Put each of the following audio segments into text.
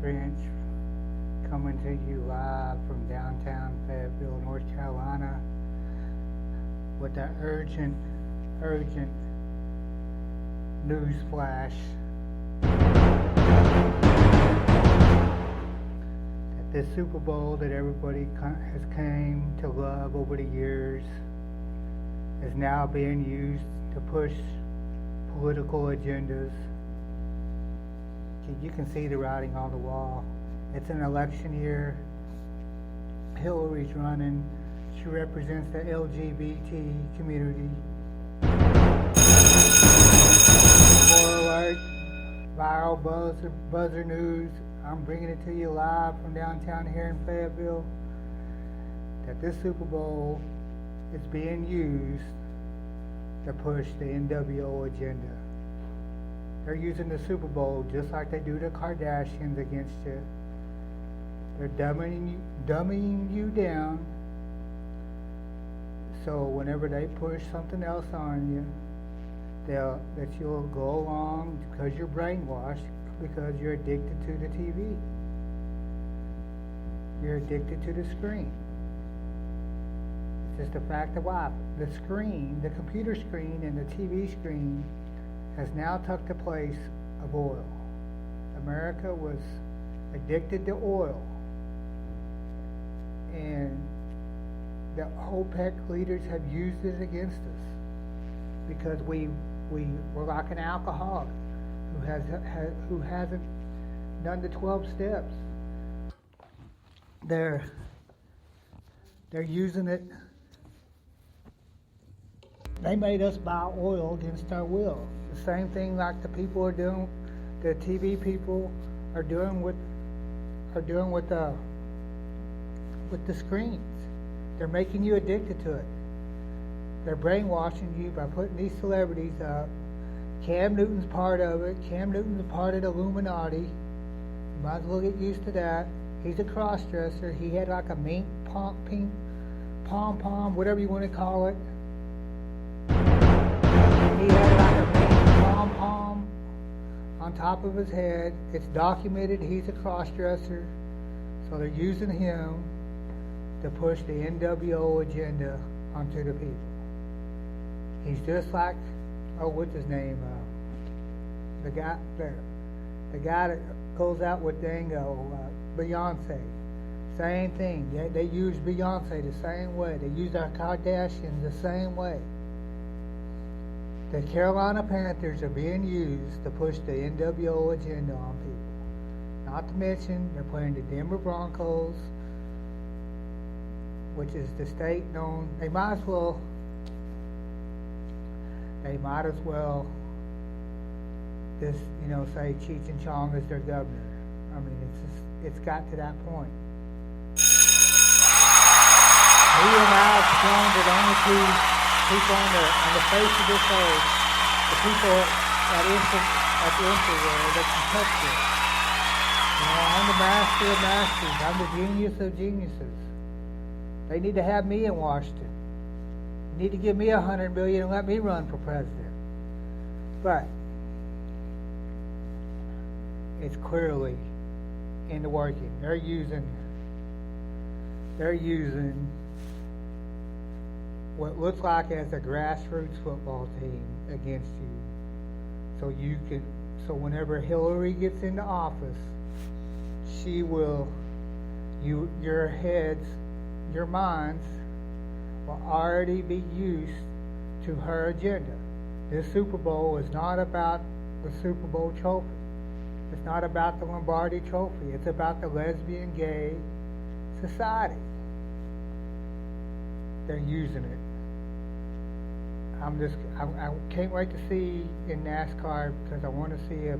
French, coming to you live from downtown Fayetteville, North Carolina, with an urgent news flash that this Super Bowl that everybody has came to love over the years is now being used to push political agendas. You can see the writing on the wall. It's an election year. Hillary's running. She represents the LGBT community. Spoiler alert, viral buzzer news. I'm bringing it to you live from downtown here in Fayetteville. That this Super Bowl is being used to push the NWO agenda. They're using the Super Bowl just like they do the Kardashians against you. They're dumbing you down. So whenever they push something else on you, that you'll go along because you're brainwashed, because you're addicted to the TV. You're addicted to the screen. It's just a fact of life. The screen, the computer screen and the TV screen has now took the place of oil. America was addicted to oil. And the OPEC leaders have used it against us because we were like an alcoholic who hasn't done the 12 steps. They're using it. They made us buy oil against our will. The same thing like the people are doing, the TV people are doing with the screens. They're making you addicted to it. They're brainwashing you by putting these celebrities up. Cam Newton's part of it. Cam Newton's a part of the Illuminati. You might as well get used to that. He's a cross-dresser. He had like a pink pom-pom, whatever you want to call it. He had like a pink pom-pom on top of his head. It's documented he's a cross-dresser. So they're using him to push the NWO agenda onto the people. He's just like, what's his name? The guy that goes out with Beyonce. Same thing. They use Beyonce the same way. They use our Kardashians the same way. The Carolina Panthers are being used to push the NWO agenda on people. Not to mention, they're playing the Denver Broncos, which is the state known. They might as well just, say Cheech and Chong is their governor. I mean, it's got to that point. Me and Alex Chong are the only two people on the face of this earth, the people at the interworld that can touch it. I'm the master of masters. I'm the genius of geniuses. They need to have me in Washington. They need to give me $100 million and let me run for president. But it's clearly in the working. They're using what looks like as a grassroots football team against you. So whenever Hillary gets into office, she will, your heads, your minds will already be used to her agenda. This Super Bowl is not about the Super Bowl trophy. It's not about the Lombardi trophy. It's about the lesbian gay society. They're using it. I can't wait to see in NASCAR because I want to see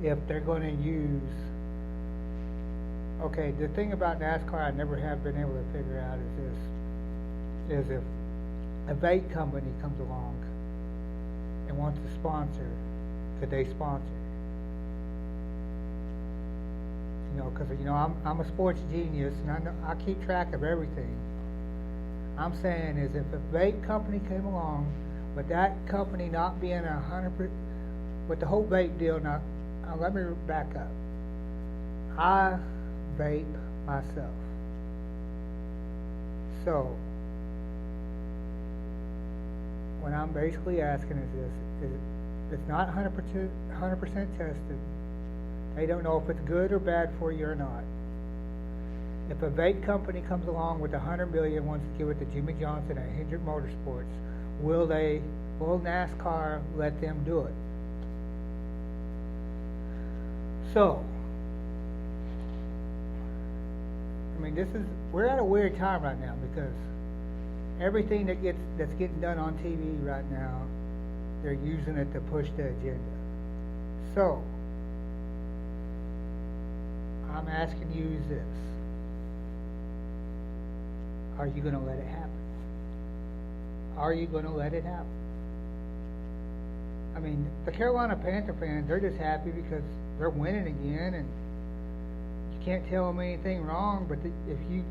if they're going to use. Okay, the thing about NASCAR I never have been able to figure out is if a vape company comes along and wants to sponsor, could they sponsor? Because I'm a sports genius and I keep track of everything. I'm saying is if a vape company came along, with that company not being 100%, with the whole vape deal, let me back up. I vape myself. So, what I'm basically asking is this: is it's not 100% tested. They don't know if it's good or bad for you or not. If a vape company comes along with $100 million, wants to give it to Jimmy Johnson at Hendrick Motorsports, will NASCAR let them do it? So, I mean, we're at a weird time right now because everything that's getting done on TV right now, they're using it to push the agenda. So, I'm asking you this. Are you going to let it happen? Are you going to let it happen? I mean, the Carolina Panther fans, they're just happy because they're winning again, and you can't tell them anything wrong. But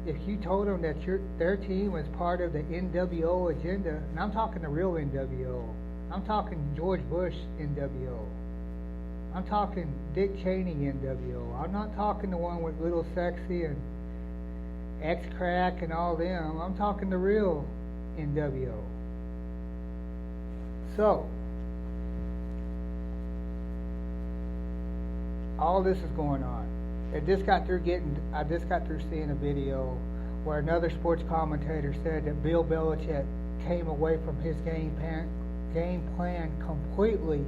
if you told them that their team was part of the NWO agenda, and I'm talking the real NWO, I'm talking George Bush NWO, I'm talking Dick Cheney NWO, I'm not talking the one with Little Sexy and X-Crack and all them, I'm talking the real NWO. So, all this is going on. I just got through seeing a video where another sports commentator said that Bill Belichick came away from his game plan completely.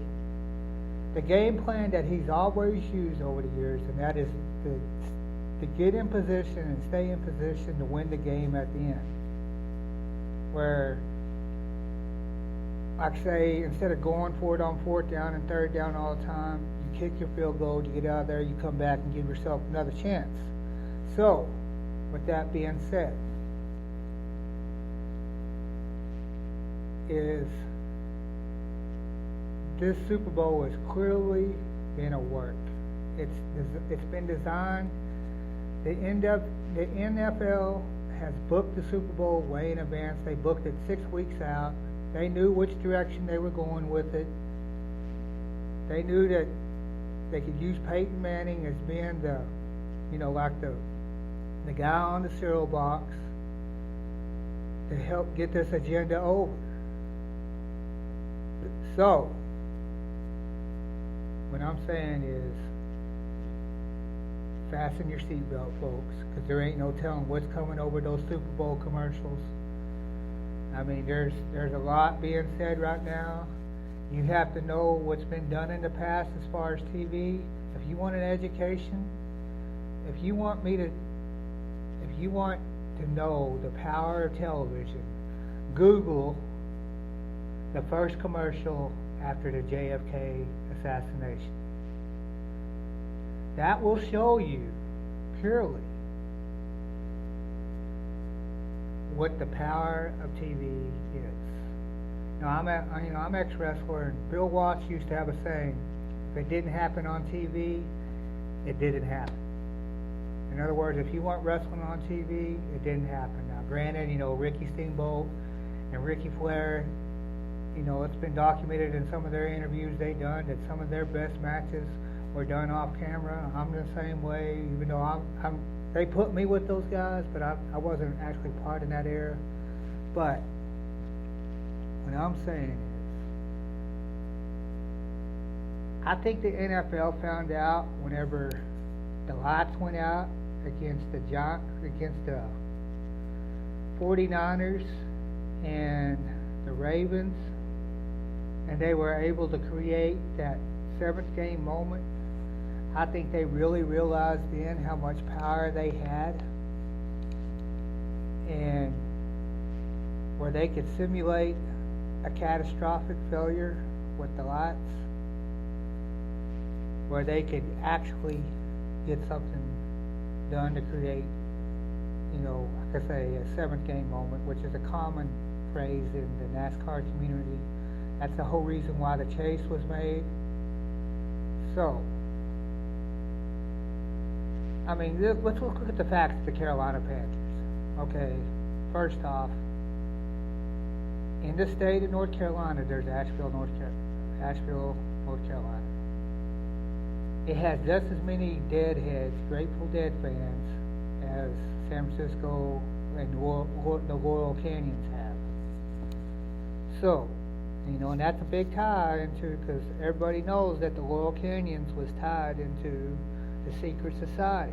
The game plan that he's always used over the years, and that is to get in position and stay in position to win the game at the end. Where, like say, instead of going for it on 4th down and 3rd down all the time, you kick your field goal, you get out of there, you come back and give yourself another chance. So, with that being said, is this Super Bowl has clearly been a work. It's been designed. The NFL has booked the Super Bowl way in advance. They booked it 6 weeks out. They knew which direction they were going with it. They knew that they could use Peyton Manning as being the guy on the cereal box to help get this agenda over. So, what I'm saying is, fasten your seatbelt, folks, because there ain't no telling what's coming over those Super Bowl commercials. I mean, there's a lot being said right now. You have to know what's been done in the past as far as TV. If you want an education, if you want to know the power of television, Google the first commercial after the JFK assassination. That will show you purely what the power of TV is. Now, I'm ex-wrestler, and Bill Watts used to have a saying: if it didn't happen on TV, it didn't happen. In other words, if you want wrestling on TV, it didn't happen. Now, granted, Ricky Steamboat and Ricky Flair, it's been documented in some of their interviews they done that some of their best matches were done off camera. I'm the same way, even though they put me with those guys, but I wasn't actually part of that era. But what I'm saying is, I think the NFL found out whenever the lights went out against the 49ers and the Ravens, and they were able to create that 7th game moment. I think they really realized then how much power they had, and where they could simulate a catastrophic failure with the lights, where they could actually get something done to create, like I say, a 7th game moment, which is a common phrase in the NASCAR community. That's the whole reason why the chase was made. So, I mean, let's look at the facts of the Carolina Panthers. Okay, first off, in the state of North Carolina, there's Asheville, North Carolina. it has just as many Deadheads, Grateful Dead fans, as San Francisco and the Laurel Canyons have. So, and that's a big tie into, because everybody knows that the Laurel Canyons was tied into the secret society.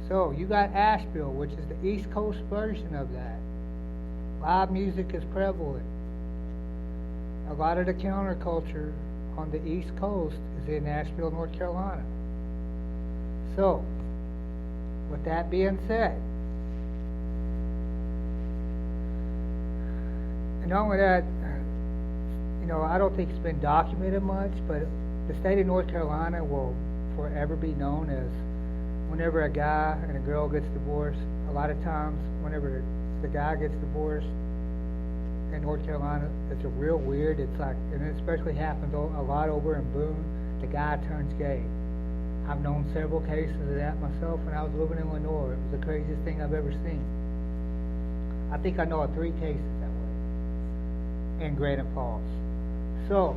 So, you got Asheville, which is the East Coast version of that. Live music is prevalent. A lot of the counterculture on the East Coast is in Asheville, North Carolina. So, with that being said, and not only that, I don't think it's been documented much, but the state of North Carolina will forever be known as, whenever a guy and a girl gets divorced, a lot of times whenever the guy gets divorced in North Carolina, it's a real weird, it's like, and it especially happens a lot over in Boone, the guy turns gay. I've known several cases of that myself when I was living in Lenore. It was the craziest thing I've ever seen. I think I know of 3 cases that way in Granite Falls. So,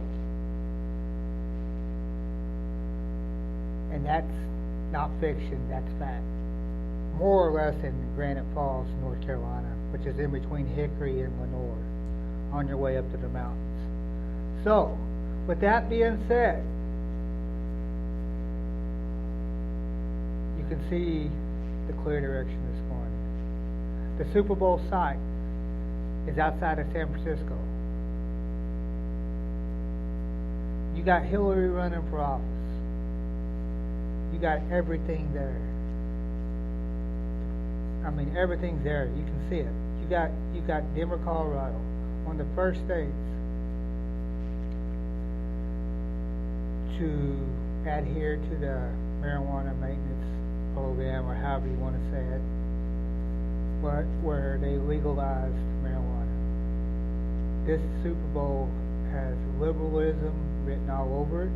and that's not fiction, that's fact. More or less in Granite Falls, North Carolina, which is in between Hickory and Lenore, on your way up to the mountains. So, with that being said, you can see the clear direction this morning. The Super Bowl site is outside of San Francisco. You got Hillary running for office. You got everything there. I mean, everything's there. You can see it. You got Denver, Colorado, one of the first states to adhere to the marijuana maintenance program, or however you want to say it, where they legalized marijuana. This Super Bowl has liberalism written all over it.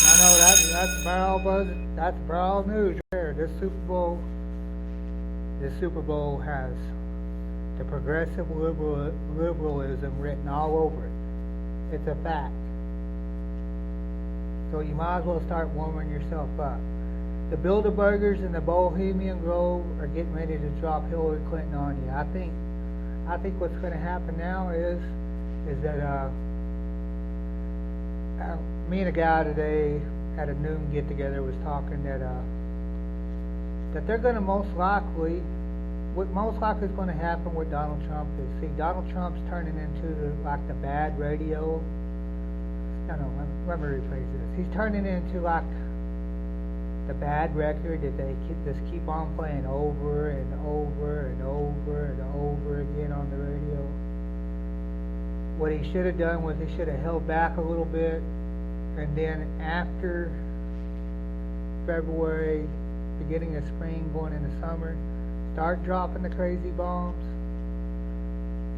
I know that's barrel buzz. That's barrel news there. This Super Bowl has the progressive liberalism written all over it. It's a fact. So you might as well start warming yourself up. The Bilderbergers and the Bohemian Grove are getting ready to drop Hillary Clinton on you. I think what's going to happen now is that me and a guy today at a noon get together was talking that they're going to what most likely is going to happen with Donald Trump is, see, Donald Trump's turning into the bad radio. No, let me rephrase this. He's turning into like the bad record that they just keep on playing over and over and over and over again on the radio. What he should have done was he should have held back a little bit, and then after February, beginning of spring, going into summer, start dropping the crazy bombs.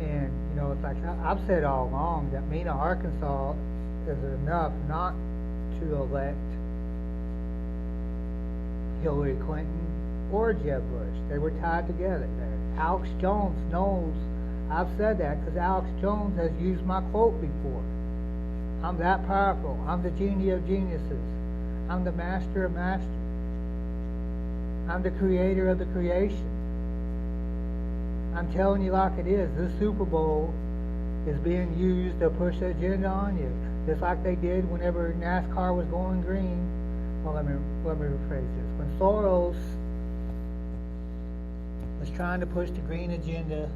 And it's like I've said all along that Mena, Arkansas is enough not to elect Hillary Clinton or Jeb Bush. They were tied together there. Alex Jones knows I've said that because Alex Jones has used my quote before. I'm that powerful. I'm the genie of geniuses. I'm the master of masters. I'm the creator of the creation. I'm telling you like it is. This Super Bowl is being used to push the agenda on you. Just like they did whenever NASCAR was going green. Well, let me rephrase this. When Soros was trying to push the green agenda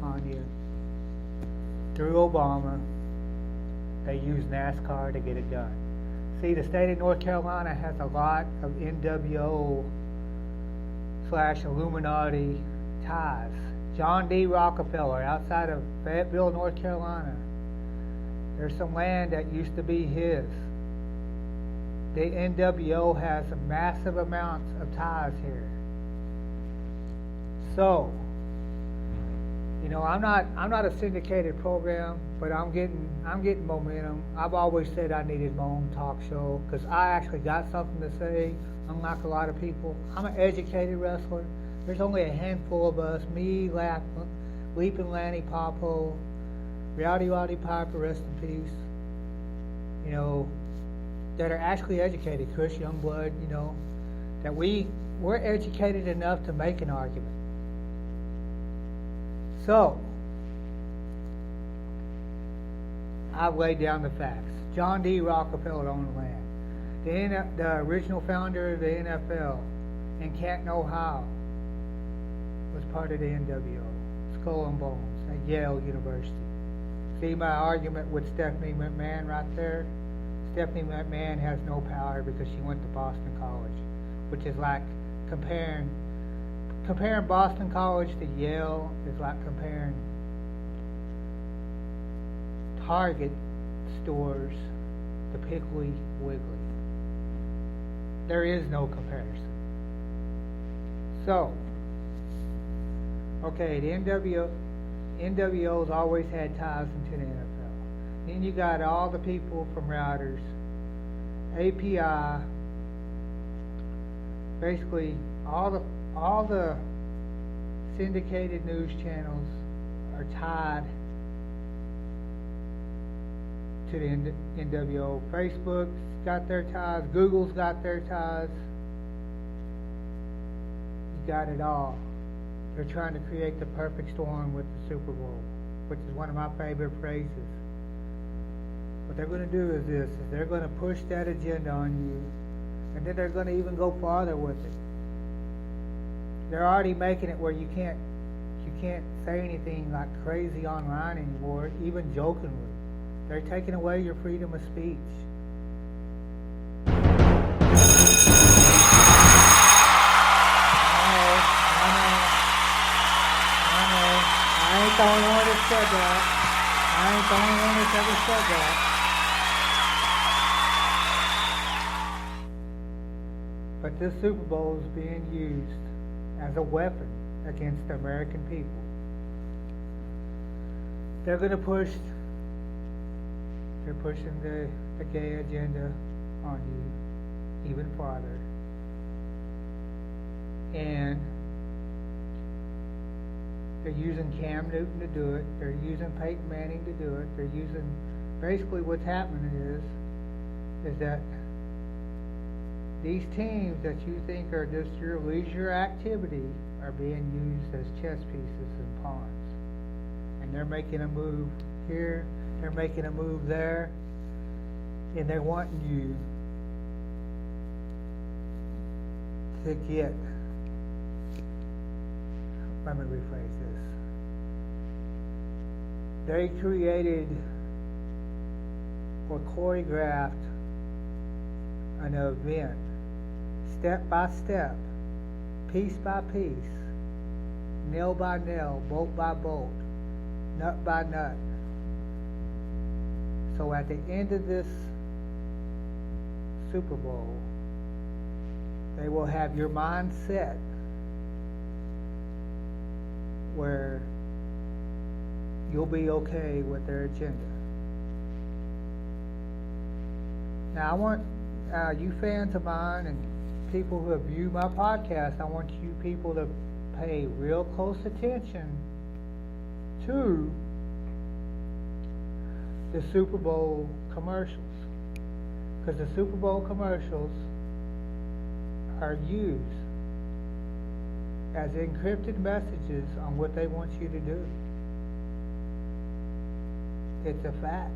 on you through Obama, they used NASCAR to get it done. See, the state of North Carolina has a lot of NWO/Illuminati ties. John D. Rockefeller, outside of Fayetteville, North Carolina, there's some land that used to be his. The NWO has massive amounts of ties here. So, I'm not a syndicated program, but I'm getting momentum. I've always said I needed my own talk show because I actually got something to say, unlike a lot of people. I'm an educated wrestler. There's only a handful of us, me, Leaping Lanny Popo, Rowdy Roddy Piper, rest in peace, you know, that are actually educated, Chris Youngblood, you know, that we're educated enough to make an argument. So, I've laid down the facts. John D. Rockefeller owned the land. The original founder of the NFL in Canton, Ohio, was part of the NWO, Skull and Bones, at Yale University. See my argument with Stephanie McMahon right there? Stephanie McMahon has no power because she went to Boston College, which is like comparing Boston College to Yale is like comparing Target stores to Piggly Wiggly. There is no comparison. So, okay, the NWO's always had ties into the NFL. Then you got all the people from Routers, API, basically all the syndicated news channels are tied to the NWO. Facebook's got their ties, Google's got their ties. You got it all. They're trying to create the perfect storm with the Super Bowl, which is one of my favorite phrases. What they're going to do is this, is they're going to push that agenda on you, and then they're going to even go farther with it. They're already making it where you can't say anything like crazy online anymore, even jokingly. They're taking away your freedom of speech. I ain't the only one that said that. I ain't the only one that's ever said that. But this Super Bowl is being used as a weapon against the American people. They're pushing the gay agenda on you even farther. And they're using Cam Newton to do it. They're using Peyton Manning to do it. They're using, basically what's happening is that these teams that you think are just your leisure activity are being used as chess pieces and pawns. And they're making a move here, they're making a move there, and they're wanting you to get, let me rephrase this. They created or choreographed an event, step by step, piece by piece, nail by nail, bolt by bolt, nut by nut. So at the end of this Super Bowl, they will have your mind set where you'll be okay with their agenda. Now I want you fans of mine and people who have viewed my podcast, I want you people to pay real close attention to the Super Bowl commercials. Because the Super Bowl commercials are used as encrypted messages on what they want you to do. It's a fact.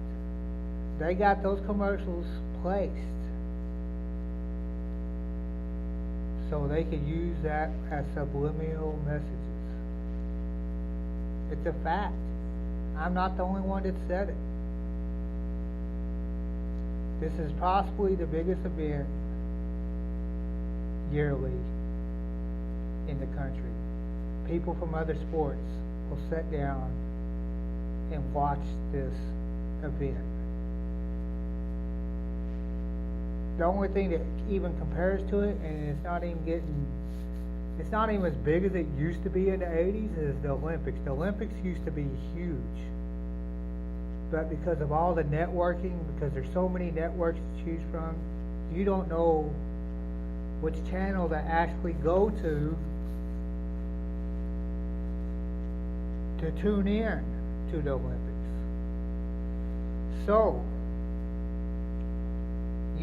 They got those commercials placed so they could use that as subliminal messages. It's a fact. I'm not the only one that said it. This is possibly the biggest event yearly in the country. People from other sports will sit down and watch this event. The only thing that even compares to it, and it's not even as big as it used to be in the 80s, is the Olympics. The Olympics used to be huge. But because of all the networking, because there's so many networks to choose from, you don't know which channel to actually go to tune in to the Olympics. So,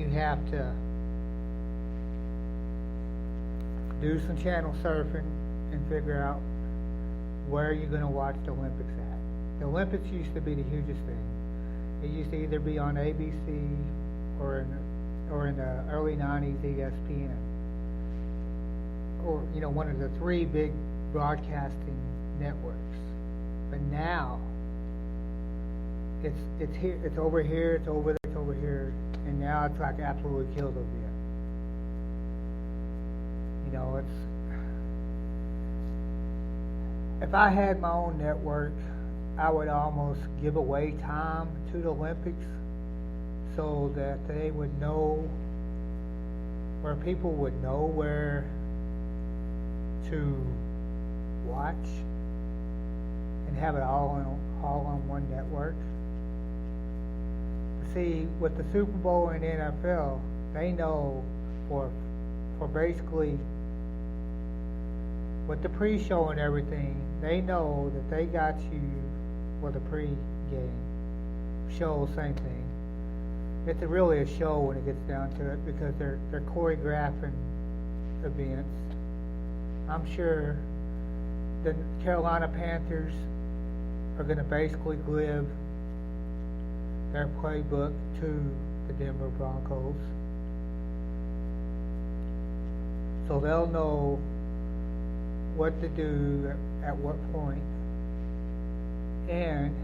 you have to do some channel surfing and figure out where you're going to watch the Olympics at. The Olympics used to be the hugest thing. It used to either be on ABC or in the early 90s ESPN, or one of the three big broadcasting networks. But now it's here, it's over here, it's over there, it's over here, and now it's like absolutely killed over here. If I had my own network, I would almost give away time to the Olympics so that they would know, where people would know where to watch and have it all on one network. See, with the Super Bowl and NFL, they know for basically with the pre-show and everything, they know that they got you with a pre-game show, same thing. It's really a show when it gets down to it because they're choreographing events. I'm sure the Carolina Panthers are going to basically give their playbook to the Denver Broncos. So they'll know what to do at what point. And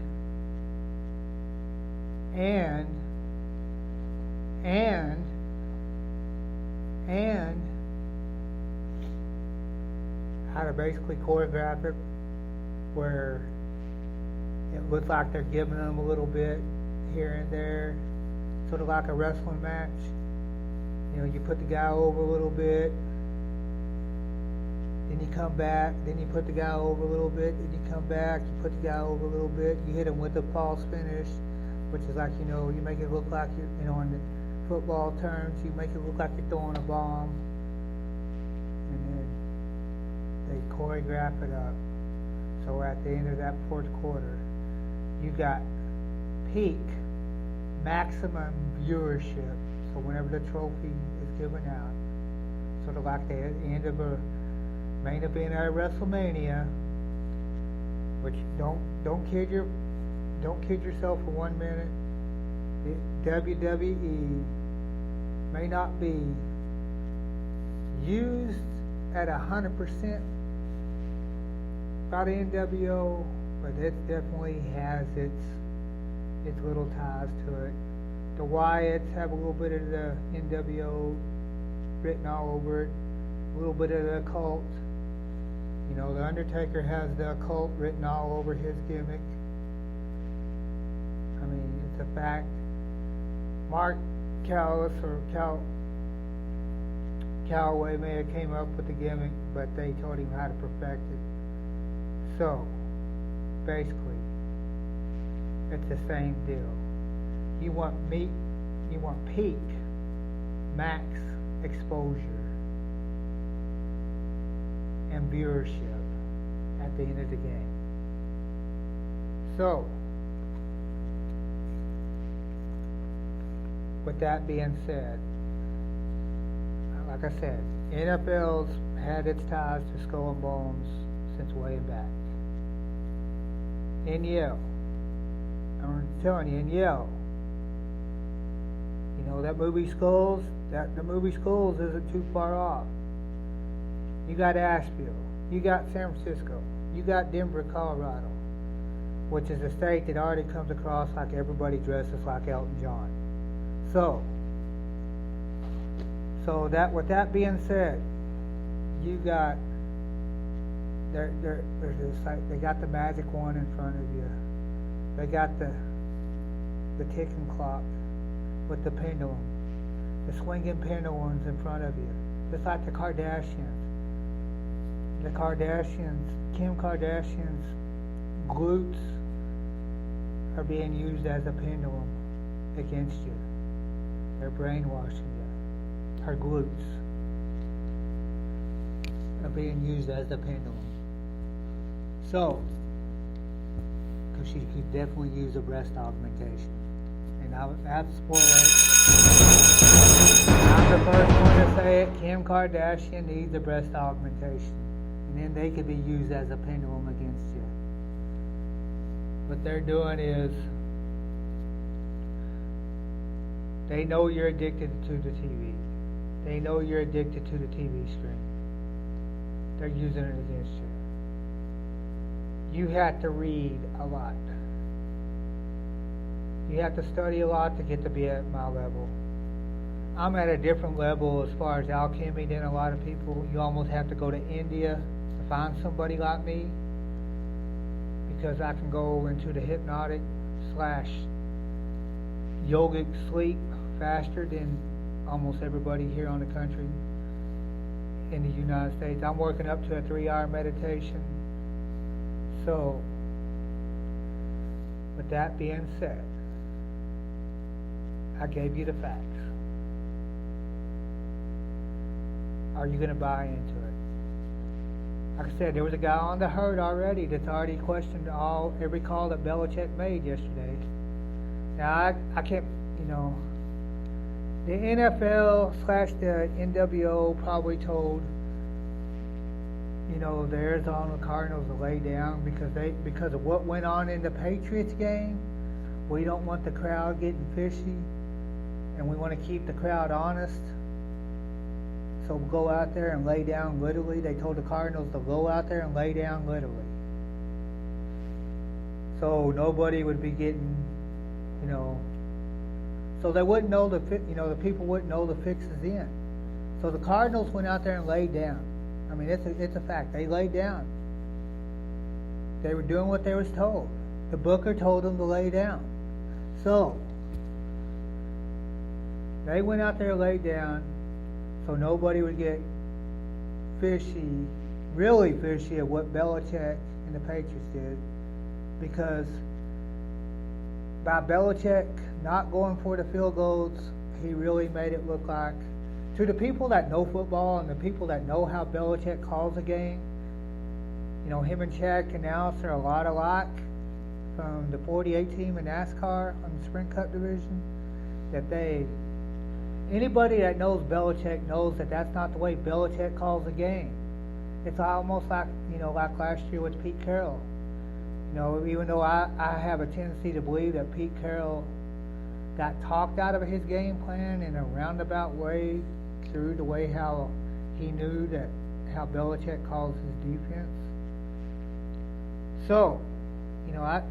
how to basically choreograph it where it looks like they're giving them a little bit here and there, sort of like a wrestling match. You put the guy over a little bit, then you come back, then you put the guy over a little bit, then you come back, you put the guy over a little bit, you hit him with a false finish, which is like, you make it look like you're, in the football terms, you make it look like you're throwing a bomb, and then they choreograph it up. So at the end of that fourth quarter, you got peak, maximum viewership. So whenever the trophy is given out, sort of like the end of a main event at WrestleMania, which don't kid yourself for 1 minute. The WWE may not be used at 100% by the NWO, but it definitely has its little ties to it. The Wyatts have a little bit of the NWO written all over it, a little bit of the occult. The Undertaker has the occult written all over his gimmick. I mean, it's a fact. Mark Callis or Calloway may have came up with the gimmick, but they told him how to perfect it. So, basically, it's the same deal. You want peak, max exposure and viewership at the end of the game. So, with that being said, like I said, NFL's had its ties to Skull and Bones since way back. NEL, I'm telling you, NEL. That movie Skulls, the movie Skulls isn't too far off. You got Asheville, you got San Francisco, you got Denver, Colorado, which is a state that already comes across like everybody dresses like Elton John. So that with that being said, you got they got the magic one in front of you. They got the ticking clock with the pendulum, the swinging pendulums in front of you. Just like the Kardashians. Kim Kardashian's glutes are being used as a pendulum against you. They're brainwashing you. Her glutes are being used as a pendulum. So, because she could definitely use a breast augmentation. and that's spoiler. I'm the first one to say it. Kim Kardashian needs a breast augmentation, and then they could be used as a pendulum against you. What they're doing is they know you're addicted to the TV. They know you're addicted to the TV screen. They're using it against you. You have to read a lot. You have to study a lot to get to be at my level. I'm at a different level as far as alchemy than a lot of people. You almost have to go to India to find somebody like me, because I can go into the hypnotic / yogic sleep faster than almost everybody here on the country in the United States. I'm working up to a 3-hour meditation. So, with that being said, I gave you the facts. Are you going to buy into it? Like I said, there was a guy on the herd already that's already questioned every call that Belichick made yesterday. Now, I can't, the NFL / the NWO probably told, the Arizona Cardinals to lay down because of what went on in the Patriots game. We don't want the crowd getting fishy, and we want to keep the crowd honest. So we'll go out there and lay down literally. They told the Cardinals to go out there and lay down literally. So nobody would be getting, so they wouldn't know the people wouldn't know the fix is in. So the Cardinals went out there and laid down. I mean, it's a fact. They laid down. They were doing what they was told. The booker told them to lay down. So they went out there and laid down, so nobody would get fishy, really fishy, at what Belichick and the Patriots did, because by Belichick not going for the field goals, he really made it look like, to the people that know football and the people that know how Belichick calls a game, him and Chad Canals are a lot alike from the 48 team in NASCAR on the Sprint Cup division, anybody that knows Belichick knows that that's not the way Belichick calls a game. It's almost like, like last year with Pete Carroll. Even though I have a tendency to believe that Pete Carroll got talked out of his game plan in a roundabout way through the way how he knew how Belichick calls his defense. So,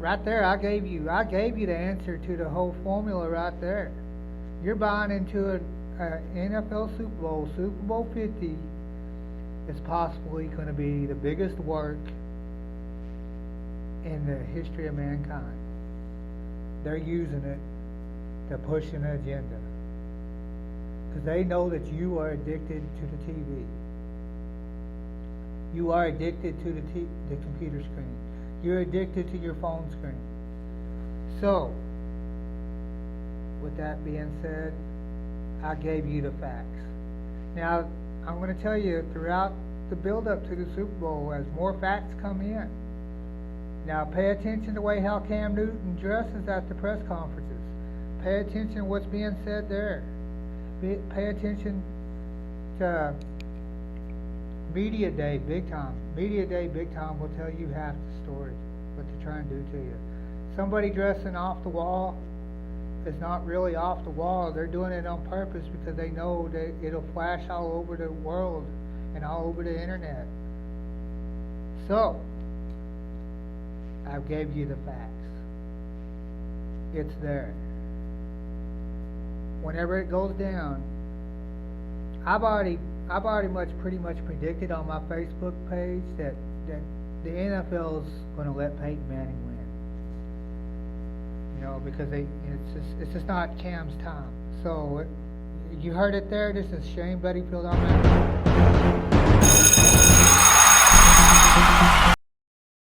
right there, I gave you the answer to the whole formula right there. You're buying into an NFL Super Bowl 50 is possibly going to be the biggest work in the history of mankind. They're using it to push an agenda, because they know that you are addicted to the TV. You are addicted to the computer screen. You're addicted to your phone screen. So, with that being said, I gave you the facts. Now, I'm going to tell you, throughout the build-up to the Super Bowl, as more facts come in, now pay attention to the way how Cam Newton dresses at the press conferences. Pay attention to what's being said there. Pay attention to Media Day, big time. Media Day, big time will tell you half the story, what they're trying to do to you. Somebody dressing off the wall is not really off the wall. They're doing it on purpose because they know that it'll flash all over the world and all over the internet. So, I gave you the facts. It's there. Whenever it goes down, I've already pretty much predicted on my Facebook page that the NFL is going to let Peyton Manning win. Because it's just not Cam's time. So you heard it there. This is Shane Bedingfield.